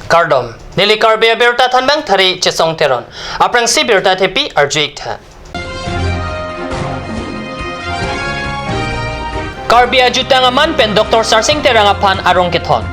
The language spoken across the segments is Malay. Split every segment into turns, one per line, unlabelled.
Kardom, nili Karbia Berta Tanbang Tari Chesong Teron, Aprang si Berta Tepi Arjikta. Karbia Jutang Aman Pen Dr. Sarsing Terangapan Arong Kiton.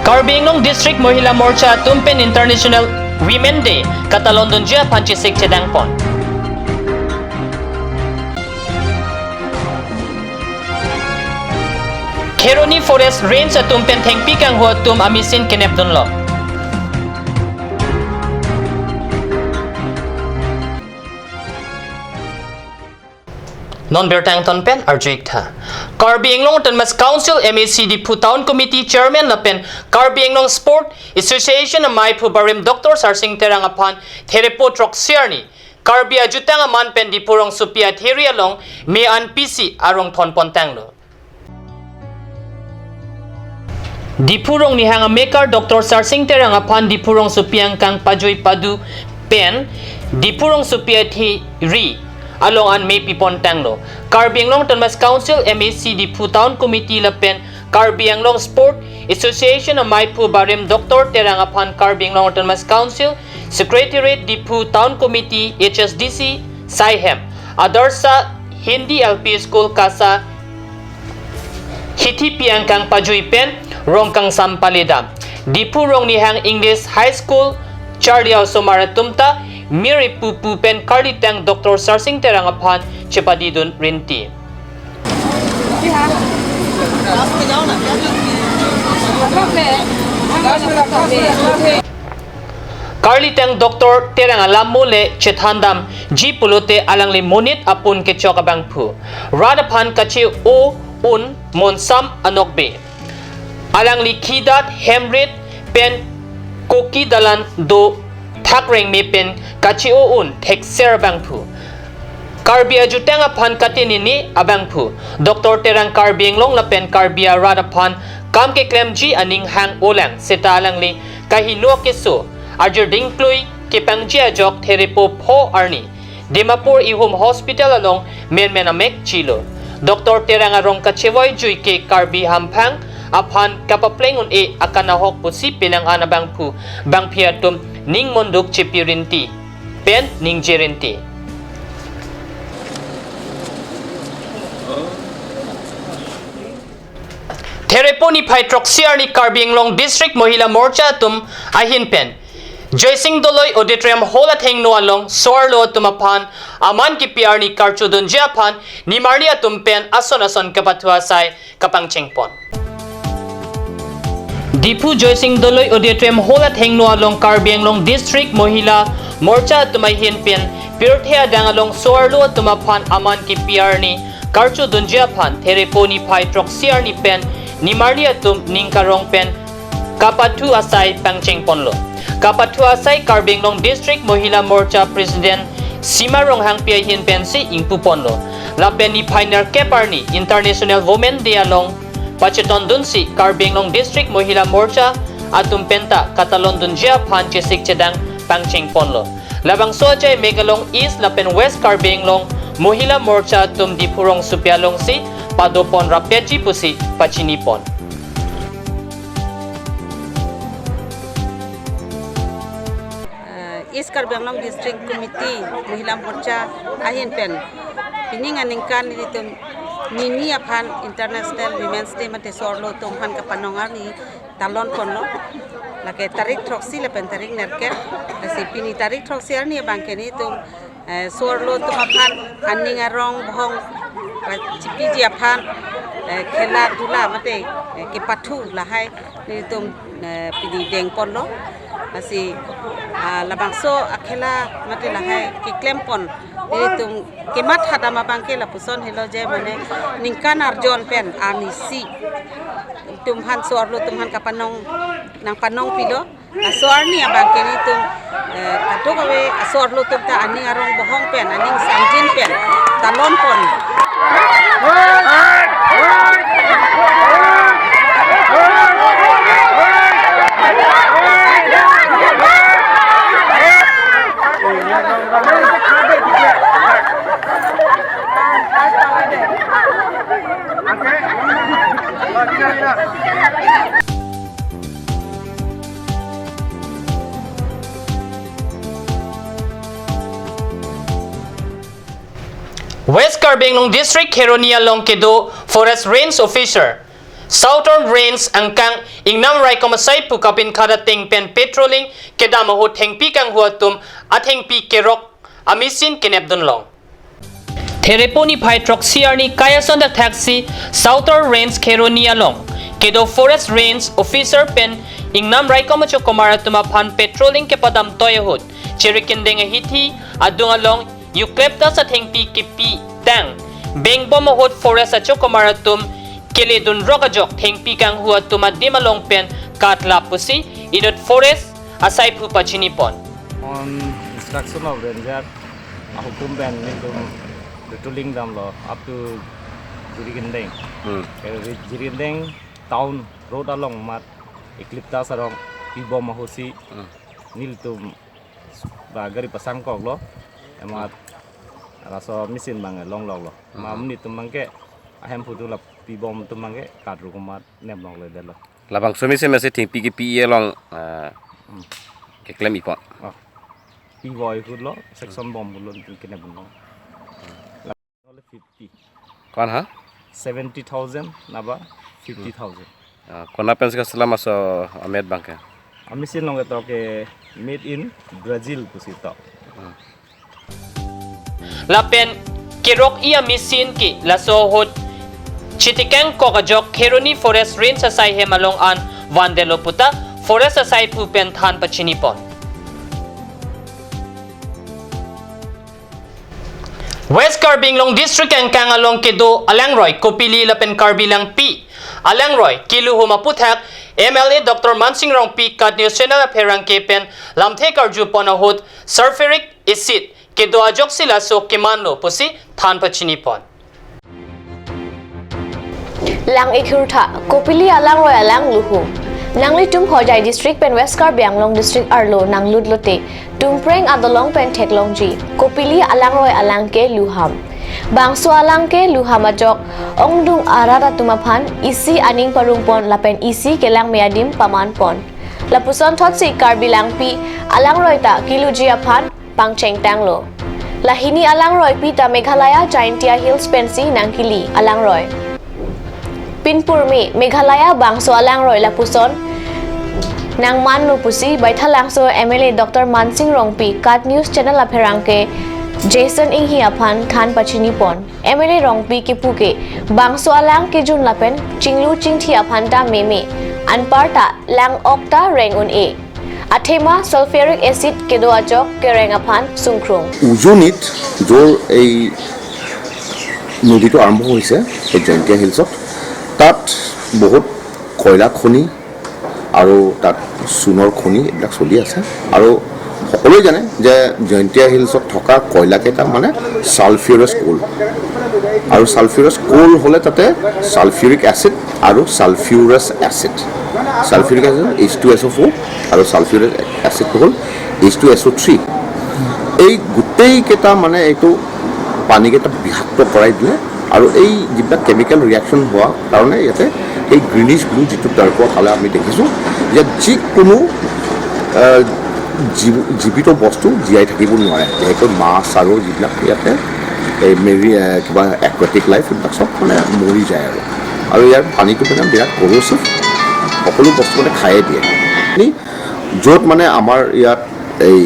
Carbinglong District Mohila Morcha Tumpen International Women Day Katalondon Jia Panchisik Chedangpon. Keroni Forest Range sa Tumpen Tengpikang Hua Tum Amisin Kinepdunlo. Non-Bertang Tonpen Arjikta. Carbinglong Tanmas Council MACD Town Committee Chairman Lapen Carbinglong Sport Association of Mai Pubarim Dr. Sarsing Terangapan Terepo Troxiarni Carbia Jutang Aman Pen Dipurong Supia Therialong Me An PC Arong Tonpon Tanglo. Dipurong ni hanga maker Dr. Sarsing Terangapan Dipurong Supiang Kang Pajoy Padu Pen Dipurong Supia Theri along an may pipon tanglo. Carbinglong Tanmas Council MACD Town Committee Lapen Carbinglong Sport Association of Maipu Barim Dr. Terangapan Carbinglong Tanmas Council Secretariat Dipu Town Committee HSDC Saihem Adarsa Hindi LP School Kasa Hitipiang Kang Pajoy Pen Rong Kang Sampalida Dipu Rong Nihang English High School Charlie Somaratumta Miri Pupu Pen Karlitang Dr. Sarsing Terangapan Chepadidun Rinti. Karlitang Dr. Terangalam mule Chethandam G Pulute alang limunit apun kechokabangpu. Radapan kachi o un monsam anokbe. Alang likidat hemrit pen koki dalan do Thakreng mi pen kachi o un tekser bangpu. Karbia Jutang Apan katinini abangpu. Dr. Terang Carbinglong Lapen Karbia Radapan Kamke Klemji aning hang olang setalang li kahino keso Arjer Dingklui Kipangji Jok Terepo Po Arni Dimapur Ihum Hospital along Menmenamek Chilo. Dr. Terang Arong Kachevoy Jui ke Karbi Hampang Apan kapaplengon e akanahok pusi pinang anabangpu bangpiatum ning monduk chipirinti pen ning jirinti. Tereponi Paitroxiar ni Carbinglong District Mohila Morcha tum ahin pen Joysing Doloy Auditorium Hall at Hengno along Soarlo tumapan aman kipiar ni Karchudun Japan ni Marnia tumpen ason-ason kapatuasay kapangchengpon. Dipu Joysing Doloy Auditorium Hall at Hengno along Carbinglong District Mohila Morcha tumayhin pen Pirthea dangalong Soarlo tumapan aman kipiar ni Karchudun Japan Tereponi Paitroxiar ni pen ni Marnia tum ning karong pen kapatu asay pangchengponlo. Kapatu asay Carbinglong District Mohila Morcha President Simarong hang piyahin pensi ingpuponlo. Lapen ni Pioneer Keparni International Women Day along Pacheton dunsi Carbinglong District Mohila Morcha atum penta Katalondon Japan Chesik Chedang pangchengponlo. Labang soachay Megalong East Lapen West Carbinglong Mohila Morcha tum Dipurong Supialong si Padopon Rapeji pusi Pachinipon.
East Carbinglong District Committee Mohila Morcha ahin pen piningan ningkan dito nini apan International Women's Day mate sorlo tumhan kapanongar ni talon konlo lake tarik troksi lepen tarik nerke si pini tarik troksi ni bangkeni tum sorlo tumapan aning arong bohong cipi jiapan khela dula mate kipathu lahai ni tum pini deng ponlo asi labangso akhela mate lahai kiklempon itu kemat hadama bangke la puson helo je mane ningkan arjon pen anisi tumhan suarlo tumhan kapanong nang panong pilo suarni abangke ni tum kato kawe suarlo tumta ani arong bohong pen aning sanjin pen talon pon
West Carbinglong District Heronia Long Kedo Forest Range Officer Southern Range ang kang ingnam rai komasay pukapin kadating pen patrolling kedama ho thengpi kang huatum at hengpi kerok amisin kinebdon long Thereponi Paitrok Siarni Kayason the taxi Southern Range Heronia Long Kedo Forest Range Officer pen ingnam rai komacho komara tumapan patrolling kepadam toyahut chirikindeng hithi adunga long Yuklepta sa thengpi kipi tang Bengbo mohot forest at chokomaratum Kiledun rokajok thengpi kang huat tumadima longpen katla pusi idot forest asai pupa chinipon
On instruction of ranger aku kumben nindum patrolling dam lo up to Jirigindeng Jirigindeng town road along mat Eklipta sarong ibo mahosi nil tum bagari pasang kok lo emat raso mesin bang long lo mamni tumangke ahem putu la pi bom tumangke kadru kumat nem long le delo
labang so mesin mesi ting pi pi long ke klem ipon
pi boy put lo section bom lo kene bun lo 50
kon ha
70,000 naba 50,000
kona pens ka selama so amed bank
mesin long to ke made in Brazil pusito
Lapen kirok iya misin ki lasohot chitikeng kokajok Heroni Forest Range asai hemalong an Vandelo puta forest asai pupen than pachinipon West Carbinglong District ang kangalong kedo Alangroy Kopili lapen Carbilang P Alangroy kilu humaputhak MLA Dr. Mansingrong P kat News Channel perang kepen lamthe karju ponahot sulfuric acid Kedo ajok sila so kemano pusi than pachinipon
Lang ikhurtha Kopili Alangroy alang luhu Nangli tum hojai district pen West Carbinglong district arlo nang ludlote tumpreng adolong pen theklongji Kopili Alangroy alangke luham Bangso alangke luham ajok ongdung arara tumaphan isi aning parungpon lapen isi kelang meadim pamanpon Lapuson thotsi Carbilang Pi Alangroy ta kiluji aphan Pangcheng Tanglo Lahini Alangroy Pita Meghalaya Jaintia Hills Pensi Nangkili Alangroy Pinpurmi Meghalaya Bangso Alangroy Lapuson Nang Manu Pusi Baithalangso MLA Dr. Mansingrong Pi Kat News Channel Aperangke Jason Inghi Aphan Than Pachinipon MLA Rongpi Kipuke Bangso Alang Kejun Lapen Chinglu Chingthi Aphanta Meme Anparta Lang Okta Rengun E Athema sulfuric acid kedo ajok kerengaphan sungkrung
উজনিত য'ৰ এই নদীটো আৰম্ভ হৈছে এই জয়ন্তীয়া হিলছত তাত বহুত কয়লা খনি আৰু তাত সোণৰ খনি এইবিলাক চলি আছে আৰু সকলোৱে জানে যে জয়ন্তীয়া হিলছত থকা কয়লাকেইটা মানে সালফিউৰাছ কোল আৰু সালফিউৰাছ কোল হ'লে তাতে সালফিউৰিক এচিড আৰু সালফিউৰাছ এচিড সালফিউৰিক এচিড H2SO4 আৰু সালফিউৰিক এচিডটো হ'ল H2SO3 এই গোটেইকেইটা মানে এইটো পানীকেইটা বিষাক্ত কৰাই দিলে আৰু এই যিবিলাক কেমিকেল ৰিয়াকশ্যন হোৱা কাৰণে ইয়াতে এই গ্ৰীনিছ ব্লু যিটো টাৰ্পৰ কালাৰ আমি দেখিছোঁ যে যিকোনো জীৱিত বস্তু জীয়াই থাকিব নোৱাৰে বিশেষকৈ মাছ আৰু যিবিলাক ইয়াতে এই মেৰি কিবা একুৱাটিক লাইফ এইবিলাক চব মানে মৰি যায় আৰু ইয়াৰ পানীটো মানে বিৰাট কৰচিভ সকলো বস্তু মানে খায়ে দিয়ে য'ত মানে আমাৰ ইয়াত এই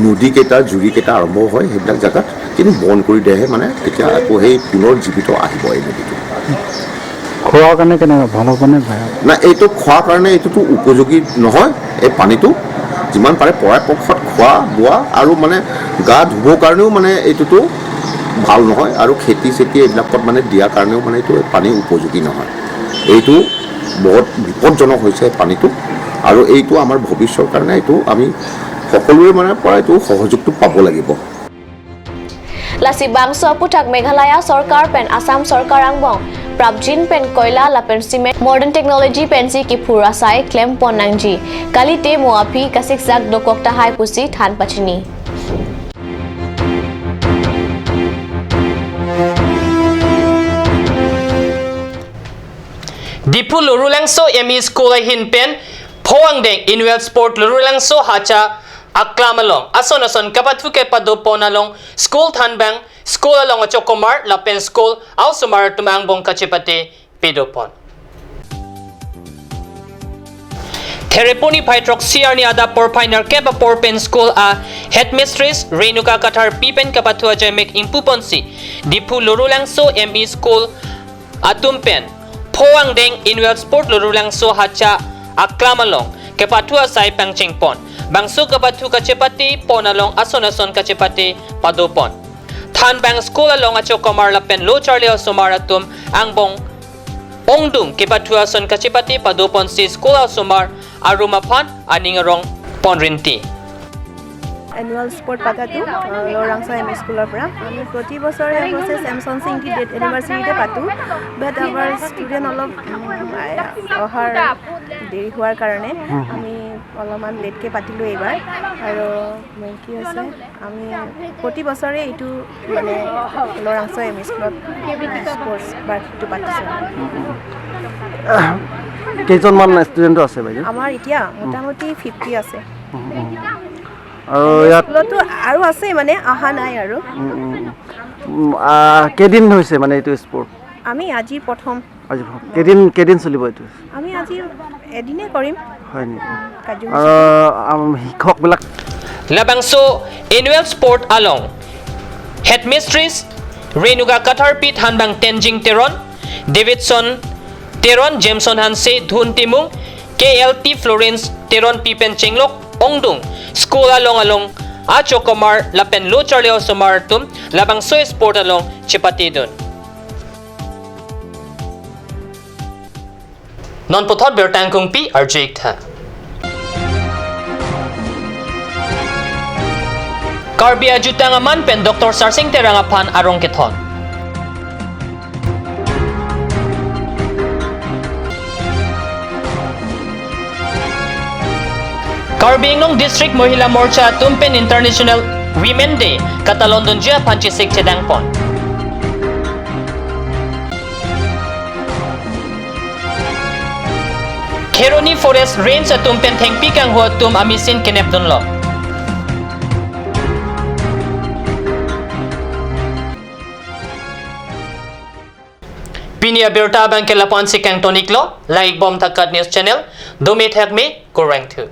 নদীকেইটা জুৰিকেইটা আৰম্ভ হয় সেইবিলাক জেগাত কিন্তু বন্ধ কৰি দিয়েহে মানে তেতিয়া আকৌ সেই পুনৰ জীৱিত আহিব এই নদীটো
খোৱাৰ কাৰণে কেনেকুৱা ভাল হ'ব নে বেয়া
না এইটো খোৱাৰ কাৰণে এইটোতো উপযোগী নহয় এই পানীটো যিমান পাৰে পৰাপক্ষত খোৱা বোৱা আৰু মানে গা ধুবৰ কাৰণেও মানে এইটোতো ভাল নহয় আৰু খেতি চেতি এইবিলাকত মানে দিয়াৰ কাৰণেও মানে এইটো পানী উপযোগী নহয় এইটো বহুত বিপদজনক হৈছে পানীটো আৰু এইটো আমাৰ ভৱিষ্যতৰ কাৰণে এইটো আমি সকলোৰে মানে পৰা এইটো সহযোগটো পাব লাগিব
Lasi bangso putak Meghalaya Sarkar pen Assam Sarkar angbong Prabjin pen koila lapen cement modern technology pensi ki purasai claim ponangji kali te moapi kasik zak dokok tahai pusi than pachini
Dipu Lurulangso ME School Hin Pen Phoangdeng Inwell Sport Lurulangso Hacha Aklamalong Ason Kapathuke Pado Ponalong School Thanbang School along Chokomar Lapen School Ausumar Tumangbong Kachipati Pidopon Theraponi Paitrok Siarni Ada Porpiner Kepa Porpen School a Headmistress Renuka Katar Pipen Kapatua Jemek Impuponsi Dipu Lurulangso ME School Atumpen Phoangdeng Inwell Sport Lurulangso Hacha Aklamalong Kepatua Sai Pangchingpon Bangsu Kapatu Kachepati Ponalong Ason Kachepati Padopon Thanbang School along Chokomar Lapen Lo Charlie Sumaratum Angbong Ongdung Kepatua Son Kachepati Padopon Si School Sumar Arumapan Aningarong Ponrinti
Annual sport পাতাটো লৰাংছা এম স্কুলৰ পৰা আমি প্ৰতি বছৰে অৱশ্যে স্যামছন সিং কি ডেট এনিভাৰ্সাৰীতে পাতো বাট আমাৰ ষ্টুডেণ্ট অলপ অহাৰ দেৰি হোৱাৰ কাৰণে আমি অলপমান লেটকে পাতিলো এইবাৰ আৰু কি হৈছে আমি প্ৰতি বছৰে এইটো মানে লৰাংছা এম স্কুলত স্পৰ্টছ বাৰ্ষিকটো পাতিছো
কেইজনমান ষ্টুডেণ্ট আছে বাইদেউ
আমাৰ এতিয়া মোটামুটি 50 আছে
আৰু ইয়াত
স্কুলতো আৰু আছে মানে আহা নাই আৰু
কেদিন হৈছে মানে এইটো স্পৰ্ট
আমি আজি প্ৰথম
আজি কেদিন চলিব এইটো
আমি আজি এদিনে কৰিম
হয় নি
কাৰ্যসূচী
শিক্ষকবিলাক
Labangso Annual Sport along Headmistress Renuka Katarpi Thanbang Tenjing Teron Davidson Teron Jameson Hanse Dhun Timung KLT Florence Teron Pipen Chinglok Ongdung School along Achokomar Lapen Lo Charlie Somartum Labangso Sport along Chipatidun Non Pothot Bertangkung Pi Arjekta Karbia Jutangaman Pen Dr. Sarsing Terangapan Arong Keton Karbingnong District Mohila Morcha Tumpen International Women Day Katalondon Jia Panchisik Chedangpon Keroni Forest Range at Tumpen Thengpikang Ho Tum Amisin Kinepdunlo Pinia Berta Bangkela Ponsi Kang Toniklo Like Bom Takat News Channel Dumit Hekme Gorang Tu